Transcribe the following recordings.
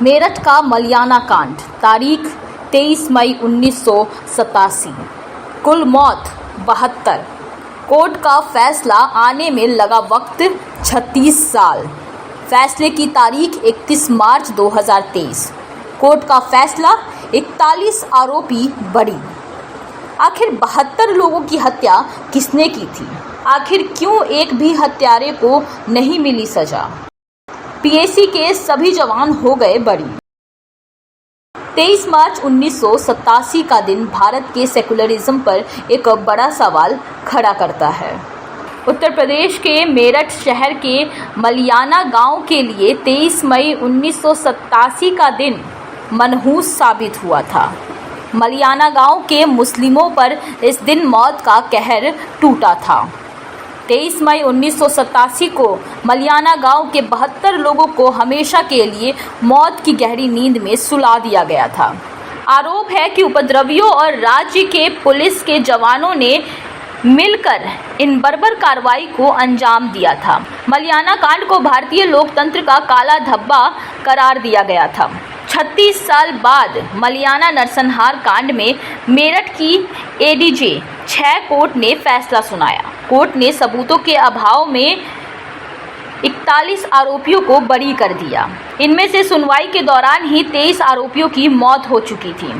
मेरठ का मलियाना कांड, तारीख 23 मई 1987, कुल मौत 72, कोर्ट का फैसला आने में लगा वक्त 36 साल, फैसले की तारीख 31 मार्च 2023, कोर्ट का फैसला 41 आरोपी बरी। आखिर 72 लोगों की हत्या किसने की थी? आखिर क्यों एक भी हत्यारे को नहीं मिली सजा? पीएसी के सभी जवान हो गए बरी। 23 मार्च 1987 का दिन भारत के सेकुलरिज्म पर एक बड़ा सवाल खड़ा करता है। उत्तर प्रदेश के मेरठ शहर के मलियाना गांव के लिए 23 मई 1987 का दिन मनहूस साबित हुआ था। मलियाना गांव के मुस्लिमों पर इस दिन मौत का कहर टूटा था। 23 मई 1987 को मलियाना गांव के 72 लोगों को हमेशा के लिए मौत की गहरी नींद में सुला दिया गया था। आरोप है कि उपद्रवियों और राज्य के पुलिस के जवानों ने मिलकर इन बर्बर कार्रवाई को अंजाम दिया था। मलियाना कांड को भारतीय लोकतंत्र का काला धब्बा करार दिया गया था। 36 साल बाद मलियाना नरसंहार कांड में मेरठ की एडीजे 6 कोर्ट ने फैसला सुनाया। कोर्ट ने सबूतों के अभाव में 41 आरोपियों को बरी कर दिया। इनमें से सुनवाई के दौरान ही 23 आरोपियों की मौत हो चुकी थी।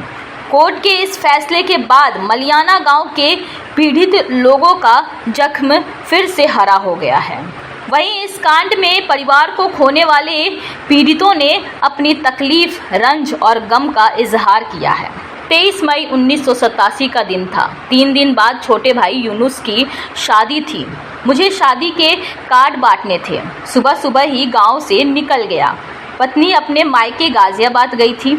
कोर्ट के इस फैसले के बाद मलियाना गांव के पीड़ित लोगों का जख्म फिर से हरा हो गया है। वहीं इस कांड में परिवार को खोने वाले पीड़ितों ने अपनी तकलीफ, रंज और गम का इजहार किया है। 23 मई 1987 का दिन था। 3 दिन बाद छोटे भाई यूनुस की शादी थी। मुझे शादी के कार्ड बांटने थे। सुबह सुबह ही गांव से निकल गया। पत्नी अपने मायके गाजियाबाद गई थी।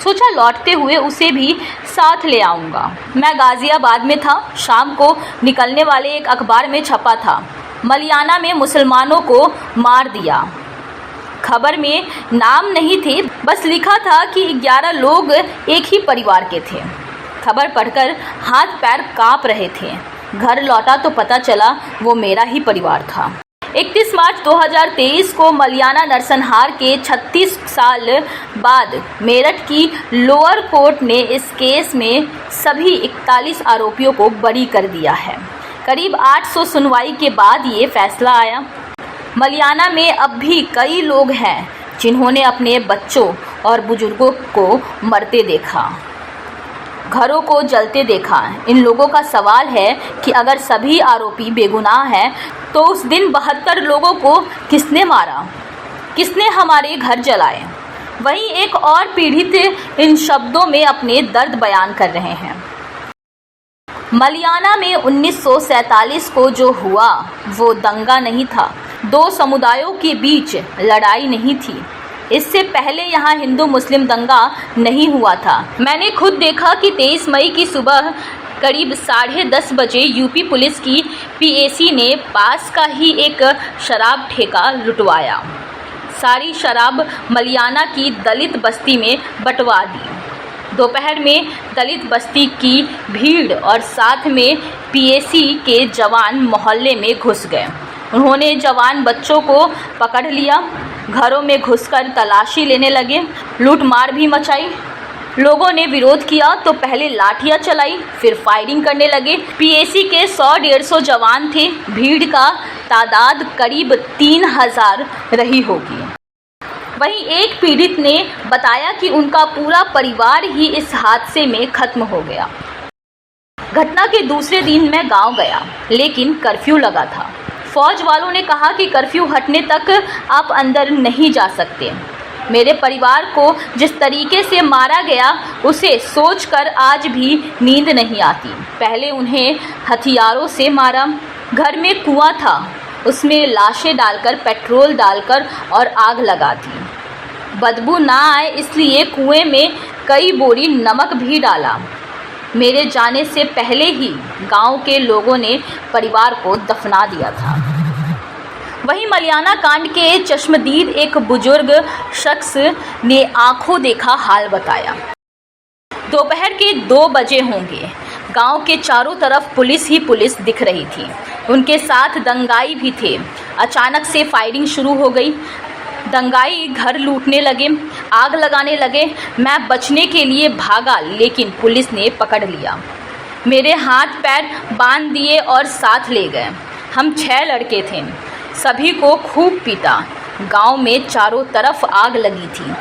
सोचा लौटते हुए उसे भी साथ ले आऊँगा। मैं गाजियाबाद में था। शाम को निकलने वाले एक अखबार में छपा था, मलियाना में मुसलमानों को मार दिया। खबर में नाम नहीं थे, बस लिखा था कि 11 लोग एक ही परिवार के थे। खबर पढ़कर हाथ पैर कांप रहे थे। घर लौटा तो पता चला वो मेरा ही परिवार था। 31 मार्च 2023 को मलियाना नरसंहार के 36 साल बाद मेरठ की लोअर कोर्ट ने इस केस में सभी 41 आरोपियों को बरी कर दिया है। करीब 800 सुनवाई के बाद ये फैसला आया। मलियाना में अब भी कई लोग हैं जिन्होंने अपने बच्चों और बुजुर्गों को मरते देखा, घरों को जलते देखा। इन लोगों का सवाल है कि अगर सभी आरोपी बेगुनाह हैं तो उस दिन 72 लोगों को किसने मारा, किसने हमारे घर जलाए? वहीं एक और पीड़ित इन शब्दों में अपने दर्द बयान कर रहे हैं। मलियाना में 1947 को जो हुआ वो दंगा नहीं था। 2 समुदायों के बीच लड़ाई नहीं थी। इससे पहले यहाँ हिंदू मुस्लिम दंगा नहीं हुआ था। मैंने खुद देखा कि 23 मई की सुबह करीब 10:30 बजे यूपी पुलिस की पीएसी ने पास का ही एक शराब ठेका लुटवाया। सारी शराब मलियाना की दलित बस्ती में बंटवा दी। दोपहर में दलित बस्ती की भीड़ और साथ में पीएसी के जवान मोहल्ले में घुस गए। उन्होंने जवान बच्चों को पकड़ लिया, घरों में घुसकर तलाशी लेने लगे, लूटमार भी मचाई। लोगों ने विरोध किया तो पहले लाठियां चलाई, फिर फायरिंग करने लगे। पीएसी के 100-150 जवान थे। भीड़ का तादाद करीब 3000 रही होगी। वहीं एक पीड़ित ने बताया कि उनका पूरा परिवार ही इस हादसे में खत्म हो गया। घटना के दूसरे दिन मैं गांव गया, लेकिन कर्फ्यू लगा था। फौज वालों ने कहा कि कर्फ्यू हटने तक आप अंदर नहीं जा सकते। मेरे परिवार को जिस तरीके से मारा गया उसे सोचकर आज भी नींद नहीं आती। पहले उन्हें हथियारों से मारा। घर में कुआं था, उसमें लाशें डालकर, पेट्रोल डालकर और आग लगा दी। बदबू ना आए इसलिए कुएं में कई बोरी नमक भी डाला। मेरे जाने से पहले ही गांव के लोगों ने परिवार को दफना दिया था। वहीं मलियाना कांड के चश्मदीद एक बुजुर्ग शख्स ने आंखों देखा हाल बताया। दोपहर के 2 बजे होंगे। गांव के चारों तरफ पुलिस ही पुलिस दिख रही थी। उनके साथ दंगाई भी थे। अचानक से फायरिंग शुरू हो गई। दंगाई घर लूटने लगे, आग लगाने लगे। मैं बचने के लिए भागा, लेकिन पुलिस ने पकड़ लिया। मेरे हाथ पैर बांध दिए और साथ ले गए। हम 6 लड़के थे, सभी को खूब पीटा। गांव में चारों तरफ आग लगी थी,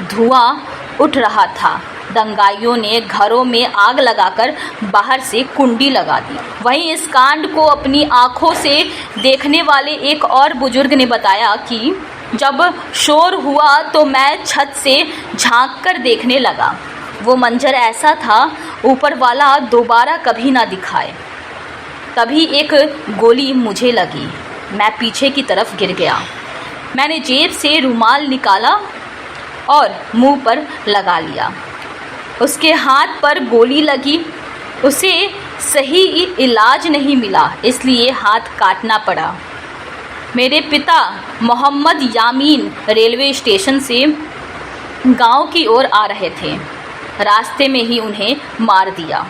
धुआं उठ रहा था। दंगाइयों ने घरों में आग लगाकर बाहर से कुंडी लगा दी। वहीं इस कांड को अपनी आंखों से देखने वाले एक और बुजुर्ग ने बताया कि जब शोर हुआ तो मैं छत से झांककर देखने लगा। वो मंजर ऐसा था, ऊपर वाला दोबारा कभी ना दिखाए। तभी एक गोली मुझे लगी, मैं पीछे की तरफ गिर गया। मैंने जेब से रुमाल निकाला और मुंह पर लगा लिया। उसके हाथ पर गोली लगी, उसे सही इलाज नहीं मिला, इसलिए हाथ काटना पड़ा। मेरे पिता मोहम्मद यामीन रेलवे स्टेशन से गांव की ओर आ रहे थे, रास्ते में ही उन्हें मार दिया।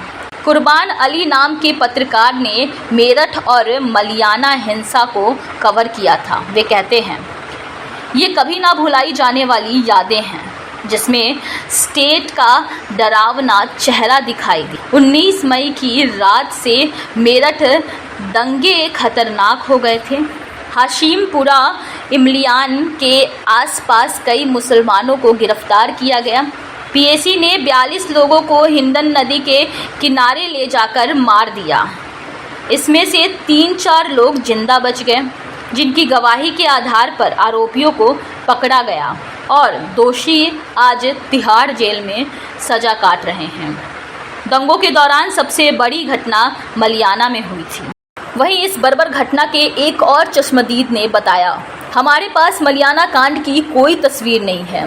कुर्बान अली नाम के पत्रकार ने मेरठ और मलियाना हिंसा को कवर किया था। वे कहते हैं, ये कभी ना भुलाई जाने वाली यादें हैं, जिसमें स्टेट का डरावना चेहरा दिखाई दी। 19 मई की रात से मेरठ दंगे खतरनाक हो गए थे। हाशिमपुरा इमलियान के आसपास कई मुसलमानों को गिरफ्तार किया गया। पीएसी ने 42 लोगों को हिंदन नदी के किनारे ले जाकर मार दिया। इसमें से 3-4 लोग जिंदा बच गए, जिनकी गवाही के आधार पर आरोपियों को पकड़ा गया और दोषी आज तिहाड़ जेल में सजा काट रहे हैं। दंगों के दौरान सबसे बड़ी घटना मलियाना में हुई थी। वहीं इस बर्बर घटना के एक और चश्मदीद ने बताया, हमारे पास मलियाना कांड की कोई तस्वीर नहीं है।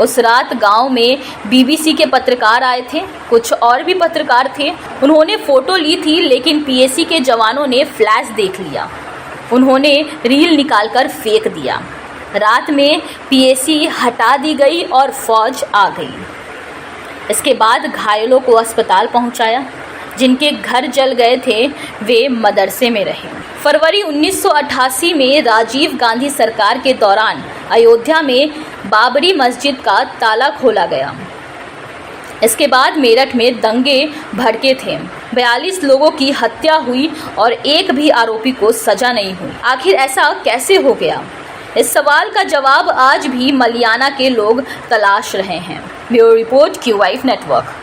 उस रात गांव में बीबीसी के पत्रकार आए थे, कुछ और भी पत्रकार थे। उन्होंने फ़ोटो ली थी, लेकिन पीएसी के जवानों ने फ्लैश देख लिया। उन्होंने रील निकालकर फेंक दिया। रात में पीएसी हटा दी गई और फौज आ गई। इसके बाद घायलों को अस्पताल पहुंचाया। जिनके घर जल गए थे वे मदरसे में रहे। फरवरी 1988 में राजीव गांधी सरकार के दौरान अयोध्या में बाबरी मस्जिद का ताला खोला गया। इसके बाद मेरठ में दंगे भड़के थे। 42 लोगों की हत्या हुई और एक भी आरोपी को सजा नहीं हुई। आखिर ऐसा कैसे हो गया? इस सवाल का जवाब आज भी मलियाना के लोग तलाश रहे हैं। Bureau report, QYF network.